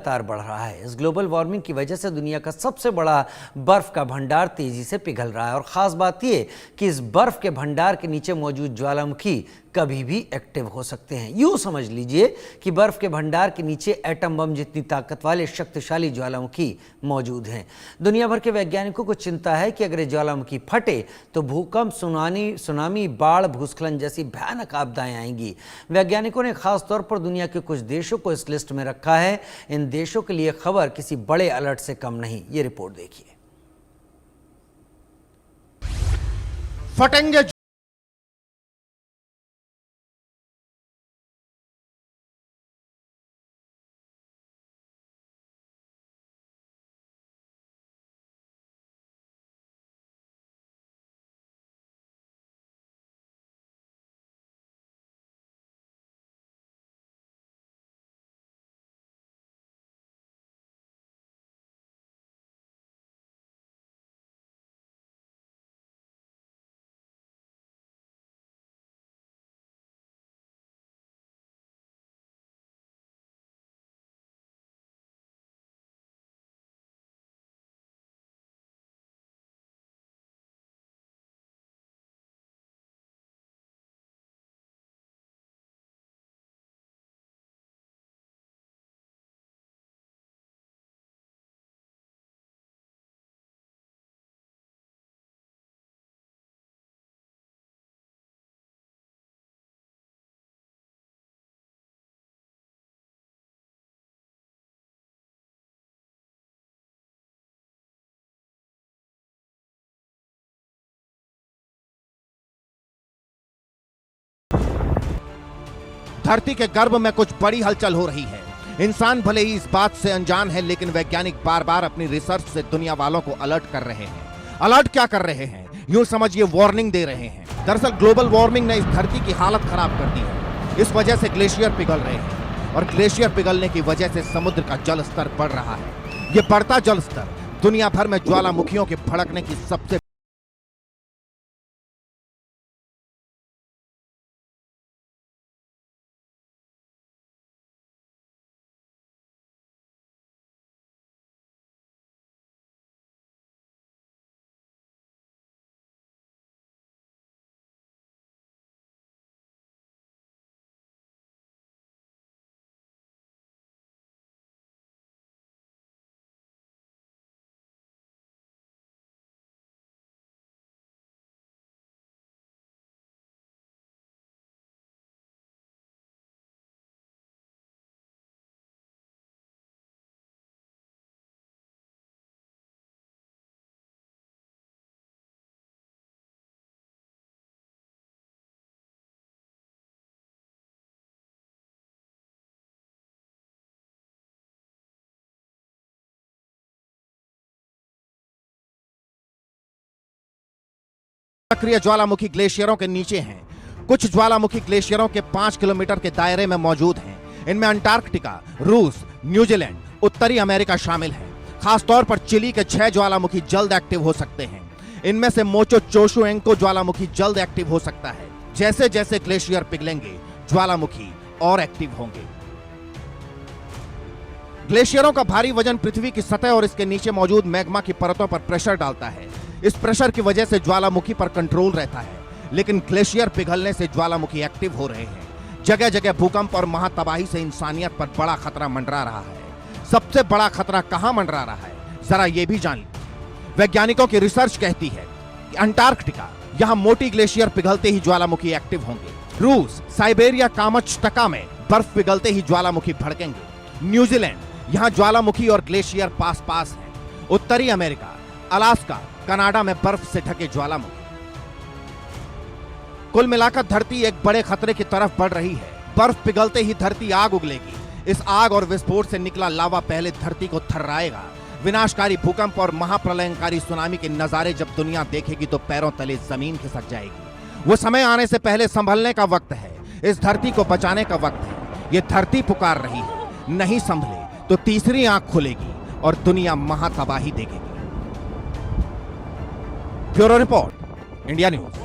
लगातार बढ़ रहा है। इस ग्लोबल वार्मिंग की वजह से दुनिया का सबसे बड़ा बर्फ का भंडार तेजी से पिघल रहा है और ख़ास बात यह कि इस बर्फ के भंडार के नीचे मौजूद ज्वालामुखी कभी भी एक्टिव हो सकते हैं। यूँ समझ लीजिए कि बर्फ के भंडार के नीचे एटम बम जितनी ताकत वाले शक्तिशाली ज्वालामुखी मौजूद हैं। दुनिया भर के वैज्ञानिकों को चिंता है कि अगर ज्वालामुखी फटे तो भूकंप, सुनामी, बाढ़, भूस्खलन जैसी भयानक आपदाएं आएंगी। वैज्ञानिकों ने खास तौर पर दुनिया के कुछ देशों को इस लिस्ट में रखा है। इन देशों के लिए खबर किसी बड़े अलर्ट से कम नहीं। ये रिपोर्ट देखिए। फटेंगे धरती के गर्भ में कुछ बड़ी हलचल हो रही है। इंसान भले ही इस बात से अनजान है, लेकिन वैज्ञानिक बार बार अपनी रिसर्च से दुनिया वालों को अलर्ट कर रहे हैं। अलर्ट क्या कर रहे हैं, यूं समझिए वार्निंग दे रहे हैं। दरअसल ग्लोबल वार्मिंग ने इस धरती की हालत खराब कर दी है। इस वजह से ग्लेशियर पिघल रहे हैं और ग्लेशियर पिघलने की वजह से समुद्र का जल स्तर बढ़ रहा है। यह बढ़ता जल स्तर दुनिया भर में ज्वालामुखियों के भड़कने की सबसे सक्रिय ज्वालामुखी ग्लेशियरों के नीचे हैं। कुछ ज्वालामुखी ग्लेशियरों के 5 किलोमीटर के दायरे में मौजूद हैं। इनमें अंटार्कटिका, रूस, न्यूजीलैंड, उत्तरी अमेरिका शामिल है। खासतौर पर चिली के 6 ज्वालामुखी जल्द एक्टिव हो सकते हैं। इनमें से मोचो चोशु एंको ज्वालामुखी जल्द एक्टिव हो सकता है। जैसे जैसे ग्लेशियर पिघलेंगे ज्वालामुखी और एक्टिव होंगे। ग्लेशियरों का भारी वजन पृथ्वी की सतह और इसके नीचे मौजूद मैग्मा की परतों पर प्रेशर डालता है। इस प्रेशर की वजह से ज्वालामुखी पर कंट्रोल रहता है, लेकिन ग्लेशियर पिघलने से ज्वालामुखी एक्टिव हो रहे हैं। जगह जगह भूकंप और महातबाही से इंसानियत पर बड़ा खतरा मंडरा रहा है। सबसे बड़ा खतरा कहां मंडरा रहा है, जरा यह भी जान लीजिए। वैज्ञानिकों की रिसर्च कहती है कि अंटार्कटिका, यहां मोटी ग्लेशियर पिघलते ही ज्वालामुखी एक्टिव होंगे। रूस, साइबेरिया, कामचटका में बर्फ पिघलते ही ज्वालामुखी भड़केंगे। न्यूजीलैंड, यहां ज्वालामुखी और ग्लेशियर पास पास हैं। उत्तरी अमेरिका, अलास्का, कनाडा में बर्फ से ढके ज्वालामुखी। कुल मिलाकर धरती एक बड़े खतरे की तरफ बढ़ रही है। बर्फ पिघलते ही धरती आग उगलेगी। इस आग और विस्फोट से निकला लावा पहले धरती को थर्राएगा। विनाशकारी भूकंप और महाप्रलयंकारी सुनामी के नजारे जब दुनिया देखेगी तो पैरों तले जमीन खिसक जाएगी। वो समय आने से पहले संभलने का वक्त है। इस धरती को बचाने का वक्त है। ये धरती पुकार रही है। नहीं संभले तो तीसरी आंख खुलेगी और दुनिया महातबाही देखेगी। Bureau report, India news.